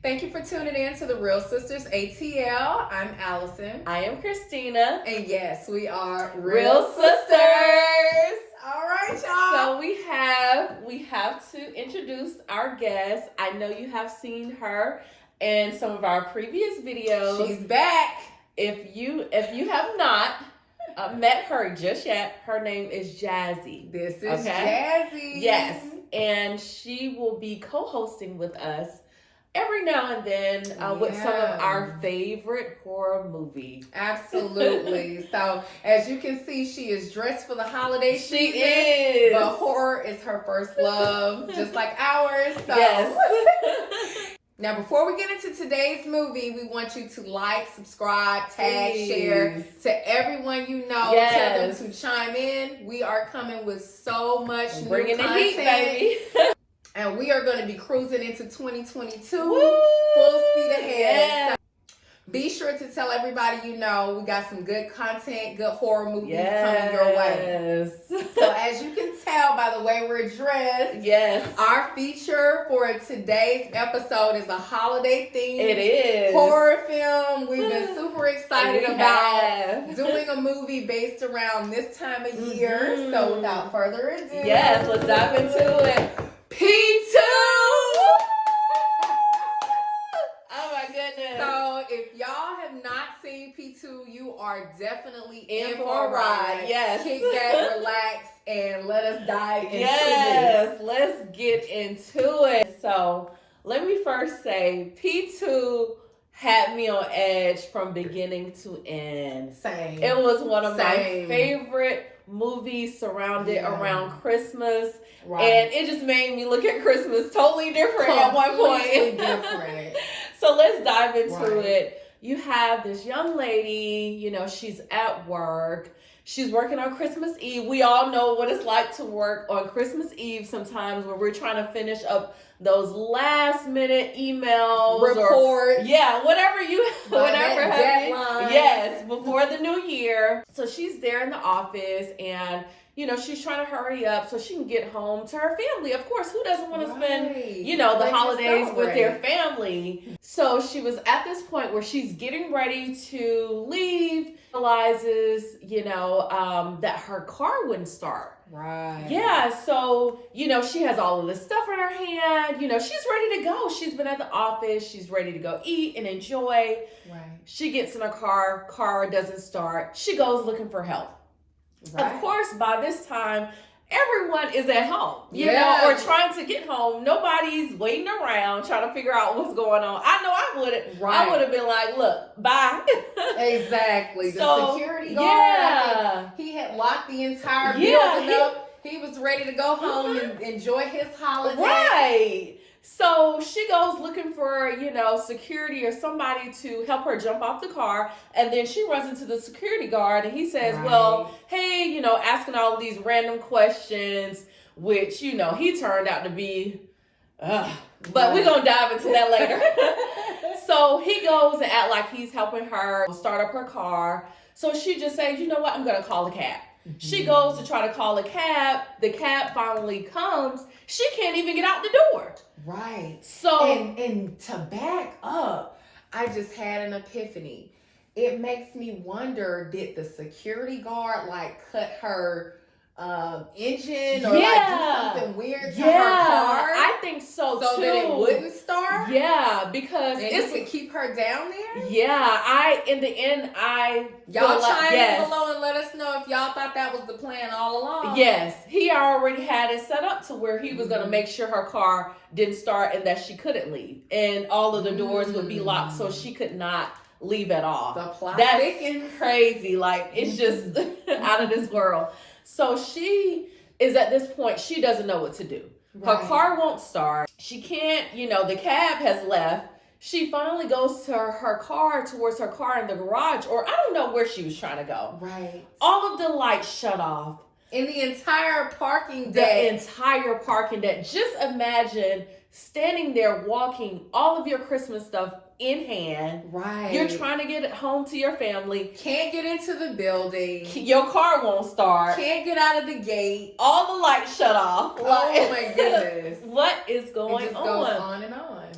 Thank you for tuning in to the Reel Sisters ATL. I'm Allison. I am Christina. And yes, we are Reel Sisters. All right, y'all. So we have to introduce our guest. I know you have seen her in some of our previous videos. She's back. If you have not met her just yet, her name is Jazzy. This is Jazzy. Yes, and she will be co-hosting with us every now and then with some of our favorite horror movies. Absolutely. So, as you can see, she is dressed for the holiday season. She is. But horror is her first love, just like ours. So. Yes. Now, before we get into today's movie, we want you to like, subscribe, tag, share to everyone you know. Yes. Tell them to chime in. We are coming with so much new Bringing content. the heat, baby. And we are going to be cruising into 2022. Woo! Full speed ahead. Yeah. So be sure to tell everybody you know we got some good content, good horror movies coming your way. So as you can tell by the way we're dressed, our feature for today's episode is a holiday themed It is horror film. We've been super excited about doing a movie based around this time of year. So without further ado, let's dive into it. P2! Oh my goodness. So if y'all have not seen P2, you are definitely in for a ride. Yes. Kick back, relax, and let us dive into this. Let's get into it. So let me first say P2 had me on edge from beginning to end. Same. It was one of my favorite movies surrounded around Christmas. Right. And it just made me look at Christmas totally different at one point. Different. So let's dive into it. You have this young lady, you know, she's at work. She's working on Christmas Eve. We all know what it's like to work on Christmas Eve sometimes where we're trying to finish up those last minute emails. Reports. Whatever deadline. Yes, before the new year. So she's there in the office and, you know, she's trying to hurry up so she can get home to her family. Of course, who doesn't want to spend, you know, the holidays with their family? So she was at this point where she's getting ready to leave, realizes, you know, that her car wouldn't start. Right. Yeah, so, you know, she has all of this stuff in her hand. You know, she's ready to go. She's been at the office. She's ready to go eat and enjoy. Right. She gets in her car doesn't start. She goes looking for help. Right. Of course, by this time, everyone is at home, you know, or trying to get home. Nobody's waiting around trying to figure out what's going on. I know I wouldn't. I would have been like, look, bye. Exactly. The security guard, he had locked the entire building up. He was ready to go home and enjoy his holiday. Right. So she goes looking for, you know, security or somebody to help her jump off the car. And then she runs into the security guard and he says, well, hey, you know, asking all of these random questions, which, you know, he turned out to be, but we're going to dive into that later. So he goes and act like he's helping her start up her car. So she just says, you know what, I'm going to call a cab. She goes to try to call a cab. The cab finally comes. She can't even get out the door. Right. So and to back up, I just had an epiphany. It makes me wonder, did the security guard like cut her engine or like do something weird to her car? I think so too. So that it wouldn't start? Yeah, because it could keep her down there? Yeah, in the end, y'all chime in below and let us know if y'all thought that was the plan all along. Yes, he already had it set up to where he was going to make sure her car didn't start and that she couldn't leave. And all of the doors would be locked so she could not leave at all. The plot thickens. Crazy. Like, it's just out of this world. So she is at this point, she doesn't know what to do. Her car won't start. She can't, you know, the cab has left. She finally goes to her car, towards her car in the garage, or I don't know where she was trying to go. Right. All of the lights shut off. In the entire parking deck. Just imagine standing there walking all of your Christmas stuff in hand. Right. You're trying to get it home to your family. Can't get into the building. Your car won't start. Can't get out of the gate. All the lights shut off. Oh my goodness. What is going on? It just goes on and on.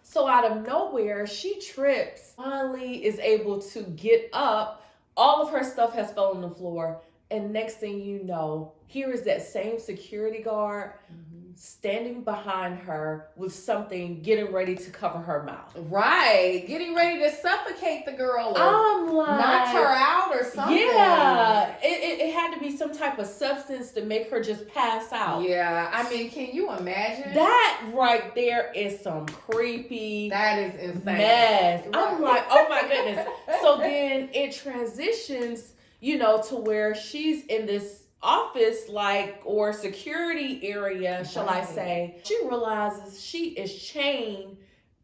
So out of nowhere, she trips, finally is able to get up. All of her stuff has fallen on the floor. And next thing you know, here is that same security guard standing behind her with something, getting ready to cover her mouth. Right. Getting ready to suffocate the girl. I'm like, knock her out or something. Yeah. It had to be some type of substance to make her just pass out. Yeah. I mean, can you imagine? That right there is some creepy that is insane mess. Right. I'm like, oh my goodness. So then it transitions, to where she's in this office or security area, shall I say. She realizes she is chained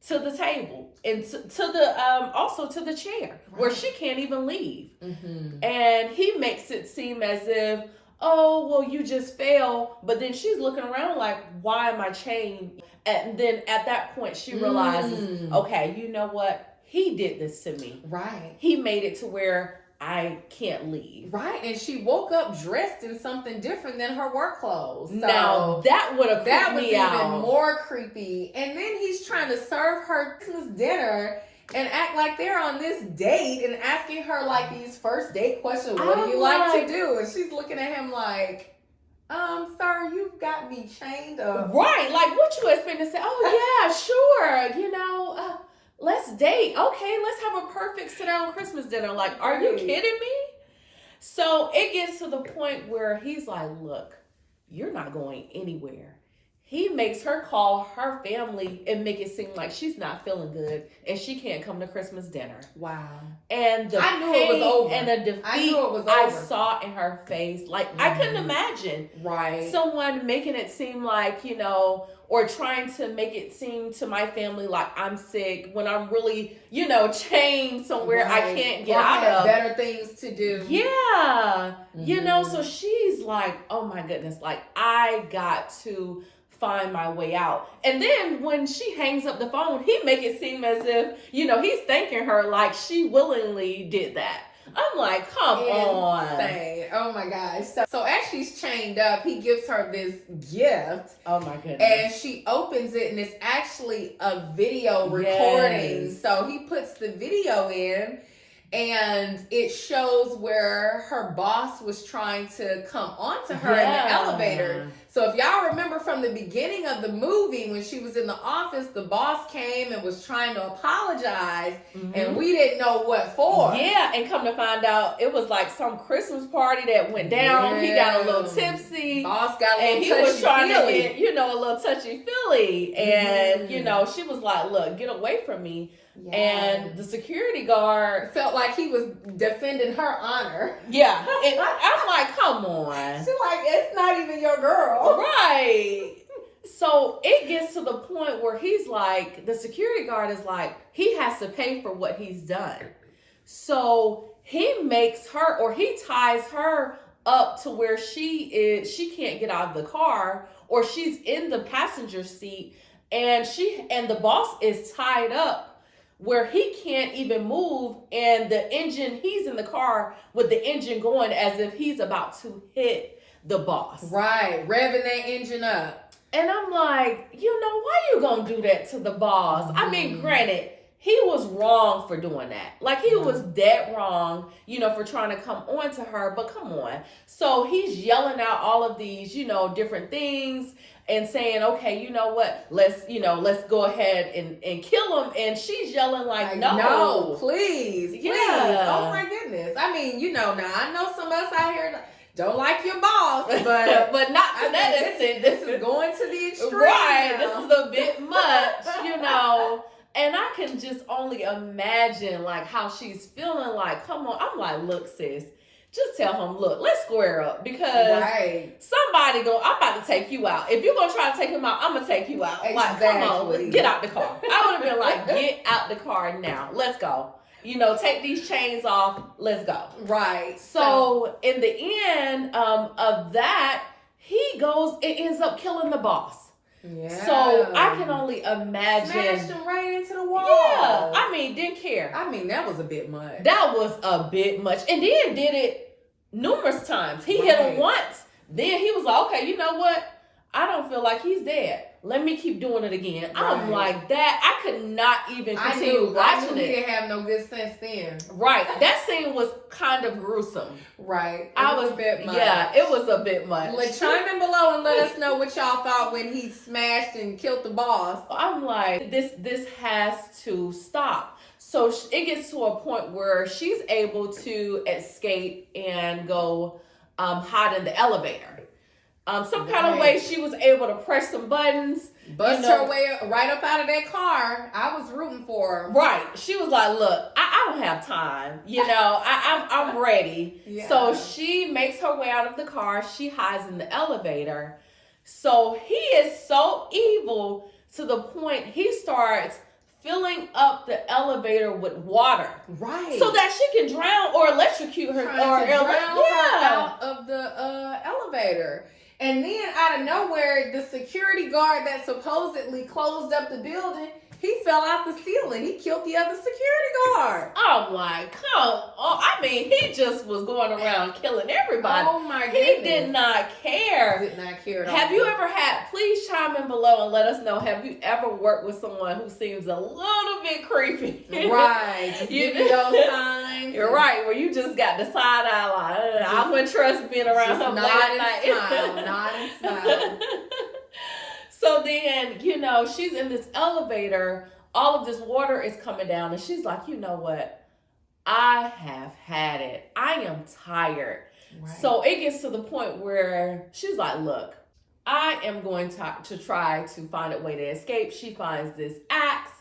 to the table and to the also to the chair where she can't even leave. And he makes it seem as if, oh, well, you just fell. But then she's looking around like, why am I chained? And then at that point she realizes, okay, you know what? He did this to me. Right. He made it to where I can't leave. Right, and she woke up dressed in something different than her work clothes. So now that would have creeped me out. That was even more creepy. And then he's trying to serve her Christmas dinner and act like they're on this date and asking her like these first date questions. What do you like to do? And she's looking at him like, sir, you've got me chained up. Right, like what you expect to say? Oh yeah, sure. Let's date. Okay, let's have a perfect sit-down Christmas dinner. Like, are you kidding me? So it gets to the point where he's like, look, you're not going anywhere. He makes her call her family and make it seem like she's not feeling good and she can't come to Christmas dinner. Wow. And the I knew pain it was over. and the defeat I saw in her face. Like, I couldn't imagine someone making it seem like, or trying to make it seem to my family like I'm sick when I'm really, chained somewhere I can't get out of. Better things to do. Yeah. So she's like, oh my goodness, like I got to find my way out. And then when she hangs up the phone, he make it seem as if, he's thanking her like she willingly did that. I'm like, come on. Oh my gosh. So as she's chained up, he gives her this gift. Oh my goodness. And she opens it and it's actually a video recording. Yes. So he puts the video in and it shows where her boss was trying to come onto her in the elevator. So if y'all remember from the beginning of the movie, when she was in the office, the boss came and was trying to apologize, and we didn't know what for. Yeah, and come to find out, it was like some Christmas party that went down. Yeah. He got a little tipsy. Boss got a little and he was trying to get, a little touchy-feely. And, she was like, look, get away from me. Yeah. And the security guard felt like he was defending her honor. Yeah. And I'm like, come on. She's like, it's not even your girl. Right. So it gets to the point where he's like, the security guard is like, he has to pay for what he's done. So he makes her, or he ties her up to where she can't get out of the car, or she's in the passenger seat, and the boss is tied up where he can't even move, and the engine, he's in the car with the engine going as if he's about to hit the boss. Right, revving that engine up. And I'm like, why you gonna do that to the boss? I mean, granted, he was wrong for doing that. Like, he was dead wrong, for trying to come on to her, but come on. So he's yelling out all of these, different things and saying, okay, you know what? Let's go ahead and kill him. And she's yelling like, no, please. Oh my goodness. I mean, now I know some of us out here don't like your boss, but not to that extent. This is going to the extreme. Right. This is a bit much, And I can just only imagine like how she's feeling like, come on. I'm like, look, sis, just tell him, look, let's square up, because I'm about to take you out. If you're going to try to take him out, I'm going to take you out. Exactly. Like, come on, get out the car. I would have been like, get out the car now. Let's go. Take these chains off. Let's go. Right. So in the end of that, it ends up killing the boss. Yeah. So I can only imagine. Smashed him right into the wall. Yeah. I mean, didn't care. I mean, that was a bit much. That was a bit much. And then did it numerous times. He hit him once. Then he was like, okay, you know what? I don't feel like he's dead. let me keep doing it again. Right. I'm like, that, I could not even continue watching it. He didn't have no good sense then. Right. That scene was kind of gruesome. Right. It was a bit much. Yeah, it was a bit much. Like, chime in below and let us know what y'all thought when he smashed and killed the boss. I'm like, this has to stop. So it gets to a point where she's able to escape and go hide in the elevator. Some kind of way she was able to press some buttons. Bust her way right up out of that car. I was rooting for her. Right. She was like, look, I don't have time. I'm ready. Yeah. So she makes her way out of the car. She hides in the elevator. So he is so evil to the point he starts filling up the elevator with water. Right. So that she can drown or electrocute her. Drown her out of the elevator. And then out of nowhere, the security guard that supposedly closed up the building, he fell out the ceiling. He killed the other security guard. I'm like, come on. I mean, he just was going around killing everybody. Oh my goodness. He did not care. Did not care at all. Have you ever had, please chime in below and let us know, have you ever worked with someone who seems a little bit creepy? Right. Just give you those signs. You're right, where you just got the side eye like, I wouldn't trust being around him late at night. Nod and smile. So then, she's in this elevator, all of this water is coming down, and she's like, you know what? I have had it. I am tired. Right. So it gets to the point where she's like, look, I am going to try to find a way to escape. She finds this axe,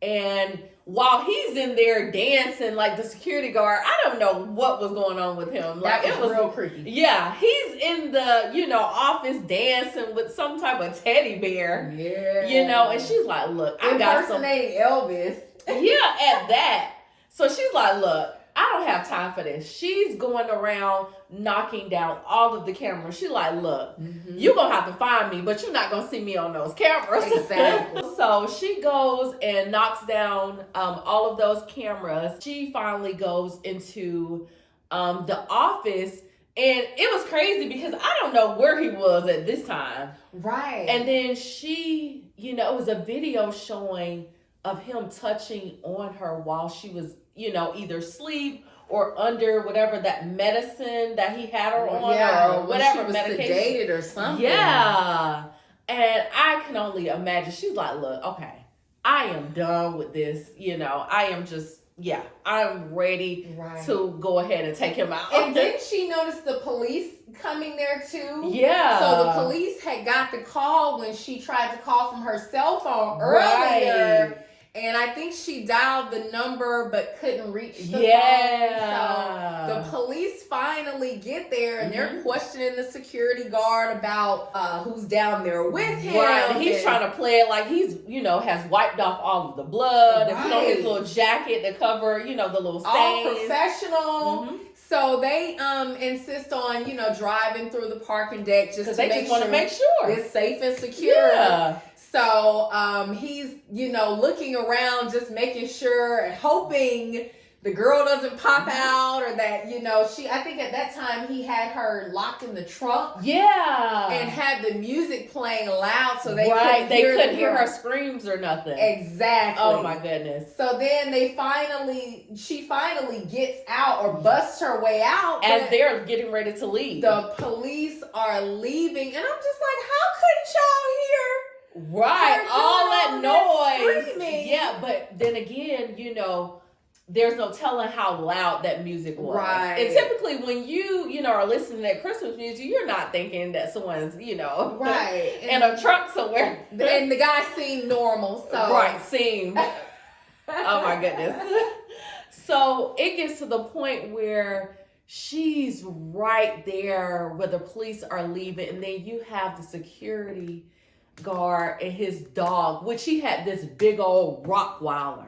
and while he's in there dancing like the security guard, I don't know what was going on with him. Like, it was real creepy. Yeah, he's in the, office dancing with some type of teddy bear. Yeah. And she's like, look, I got some. Impersonating Elvis. Yeah, at that. So she's like, look, I don't have time for this. She's going around knocking down all of the cameras. She's like, look, you're going to have to find me, but you're not going to see me on those cameras. Exactly. So she goes and knocks down all of those cameras. She finally goes into the office, and it was crazy because I don't know where he was at this time. Right. And then she, it was a video showing of him touching on her while she was, either asleep or under whatever that medicine that he had her on, or whatever she was medication. Sedated or something. Yeah. And I can only imagine. She's like, look, okay, I am done with this. I am just, I'm ready to go ahead and take him out. And then she noticed the police coming there too. Yeah. So the police had got the call when she tried to call from her cell phone earlier. Right. And I think she dialed the number but couldn't reach the phone. So the police finally get there, and they're questioning the security guard about who's down there with him. Right. And he's trying to play it like he's, has wiped off all of the blood and put on his little jacket to cover, the little stains. All professional. So they insist on, driving through the parking deck just to make sure it's safe and secure. Yeah. So he's, looking around, just making sure and hoping the girl doesn't pop out, or that, I think at that time he had her locked in the trunk. Yeah. And had the music playing loud so they couldn't hear her screams or nothing. Exactly. Oh my goodness. So then she finally gets out or busts her way out. As they're getting ready to leave. The police are leaving, and I'm just like, how couldn't y'all hear? Right, all that noise. Screaming. Yeah, but then again, there's no telling how loud that music was. Right. And typically when you are listening to Christmas music, you're not thinking that someone's, right. in a truck somewhere. And the guy seemed normal, so. Right, seemed. Oh my goodness. So it gets to the point where she's right there where the police are leaving, and then you have the security guard and his dog, which he had this big old Rottweiler.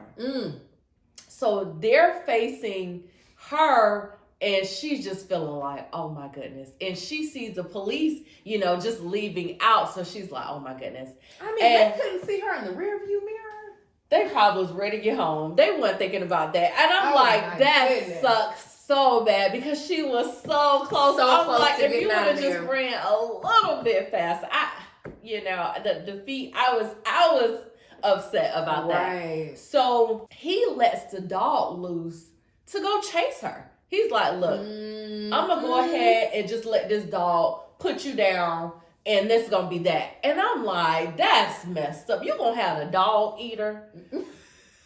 So they're facing her, and she's just feeling like, oh my goodness. And she sees the police, just leaving out. So she's like, oh my goodness. I mean, they couldn't see her in the rearview mirror. They probably was ready to get home. They weren't thinking about that. And I'm like, that sucks so bad because she was so close. So I'm close like, to if you would have just there. ran a little bit faster, you know, the defeat. I was upset about that. So he lets the dog loose to go chase her. He's like, look, I'm gonna go ahead and just let this dog put you down, and this is gonna be that. And I'm like, that's messed up. You're gonna have a dog eater.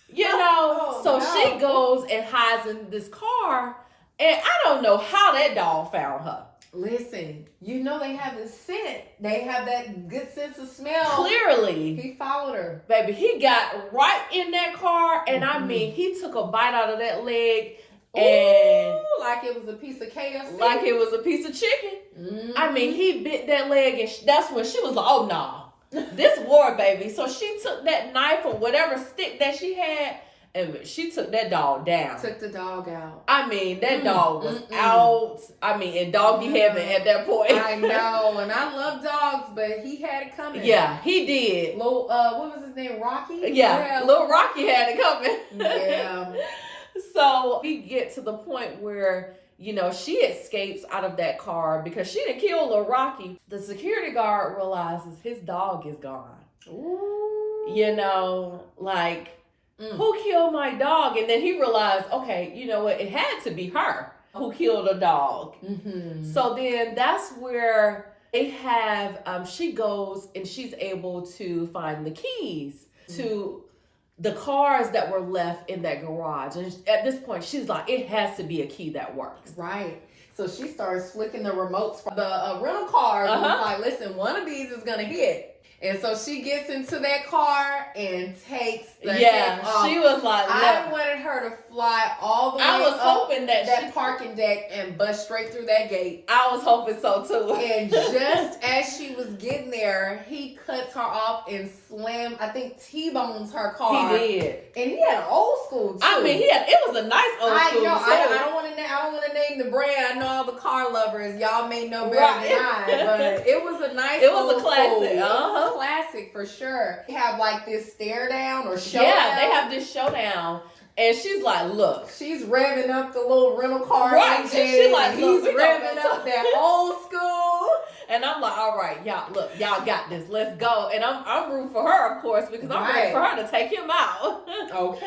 You know, she goes and hides in this car, and I don't know how that dog found her. Listen, you know they have the scent. They have that good sense of smell. Clearly. He followed her. Baby, he got right in that car, and I mean, he took a bite out of that leg, and like it was a piece of KFC. Like it was a piece of chicken. I mean, he bit that leg, and that's when she was like, oh, no. This war, baby. So she took that knife or whatever stick that she had, and she took that dog down. Took the dog out. I mean, that dog was out. I mean, in doggy heaven at that point. I know, and I love dogs, but he had it coming. Yeah, he did. Little, what was his name? Rocky? Yeah, little Rocky had it coming. Yeah. So we get to the point where, you know, she escapes out of that car because she didn't kill little Rocky. The security guard realizes his dog is gone. Ooh. You know, like, who killed my dog? And then he realized, okay, you know what? It had to be her who killed a dog. So then that's where they have, she goes and she's able to find the keys to the cars that were left in that garage. And at this point, she's like, it has to be a key that works. Right. So she starts flicking the remotes from the rental cars. And it's like, listen, one of these is going to hit. And so she gets into that car and takes the head off. She was like, look, I wanted her to fly all the way up hoping that parking deck and bust straight through that gate. I was hoping so too. And just as she was getting there, he cuts her off and slammed, I think T-bones her car. He did. And he had an old school too. I mean, it was a nice old school. I know. I don't want to name the brand. I know all the car lovers. Y'all may know better than I, but it was a nice. It was a classic. Classic for sure. They have like this stare down or showdown. Yeah, they have this showdown. And she's like, look. She's revving up the little rental car. Right. She's like, look, he's revving up that old school. And I'm like, all right, y'all, look, y'all got this. Let's go. And I'm rooting for her, of course, because I'm ready for her to take him out. Okay.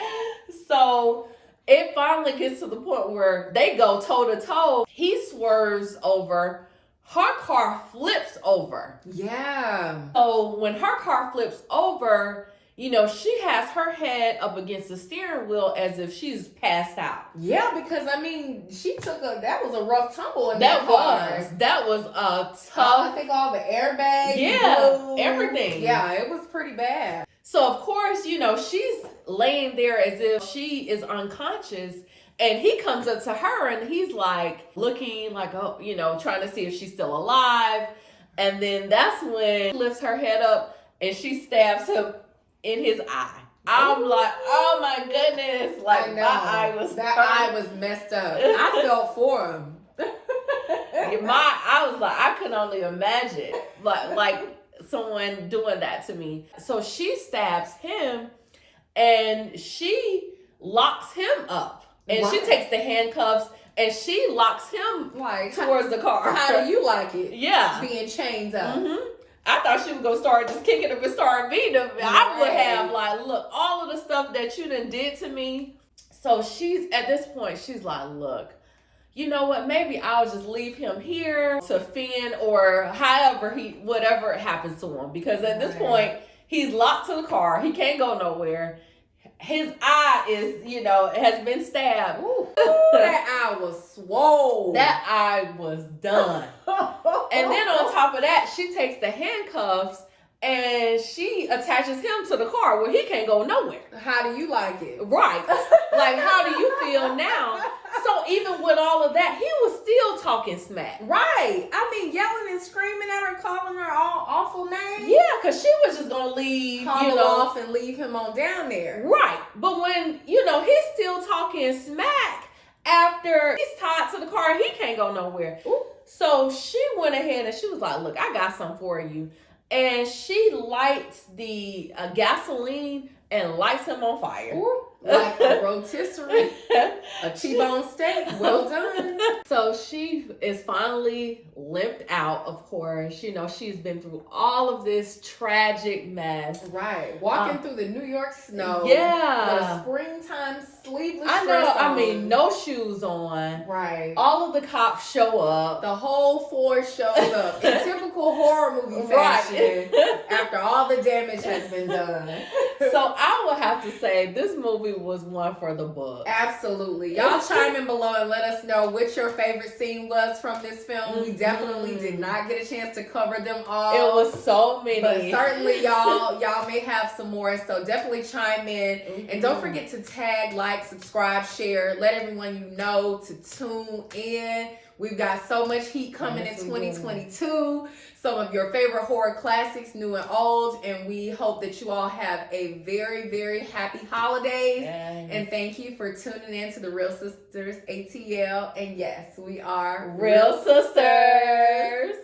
So it finally gets to the point where they go toe to toe. He swerves over. Her car flips over. Yeah. So when her car flips over, you know, she has her head up against the steering wheel as if she's passed out. Yeah, because I mean, that was a rough tumble in that car. That was a tough. I think all the airbags. Yeah, everything. Yeah, it was pretty bad. So of course, you know, she's laying there as if she is unconscious. And he comes up to her and he's like looking like, oh, you know, trying to see if she's still alive. And then that's when she lifts her head up and she stabs him in his eye. I'm like, oh my goodness. Like my eye was messed up. I felt for him. I was like, I could only imagine like someone doing that to me. So she stabs him and she locks him up. And she takes the handcuffs and she locks him towards the car. How do you like it? Yeah. Being chained up. I thought she was going to start just kicking him and start beating him. I would have like, look, all of the stuff that you done did to me. So at this point, she's like, look, you know what? Maybe I'll just leave him here to fend or whatever happens to him. Because at this point, he's locked to the car. He can't go nowhere. His eye is, you know, has been stabbed. Ooh, that eye was swole. That eye was done. And then on top of that, she takes the handcuffs and she attaches him to the car where he can't go nowhere. How do you like it? Right. Like, how do you feel now? So even with all of that, he was still talking smack. Right. I mean, yelling and screaming at her, calling her all awful names. Yeah, because she was just going to leave, off and leave him on down there. Right. But when, you know, he's still talking smack after he's tied to the car, he can't go nowhere. Ooh. So she went ahead and she was like, look, I got something for you. And she lights the gasoline and lights him on fire. Ooh, like a rotisserie, a T-bone steak. Well done. So she is finally limped out, of course. You know, she's been through all of this tragic mess. Right. Walking through the New York snow. Yeah. With a springtime sleeveless I know. dress on. I mean, no shoes on. Right. All of the cops show up. The whole force shows up in typical horror movie fashion after all the damage has been done. So I would have to say this movie was one for the book. Absolutely. Y'all chime in below and let us know what your favorite scene was from this film. We definitely did not get a chance to cover them all. It was so many. But certainly y'all may have some more. So definitely chime in. And don't forget to tag, like, subscribe, share. Let everyone you know to tune in. We've got so much heat coming in 2022. Some of your favorite horror classics, new and old. And we hope that you all have a very, very happy holidays. Yes. And thank you for tuning in to the Reel Sisters ATL. And yes, we are Reel Sisters.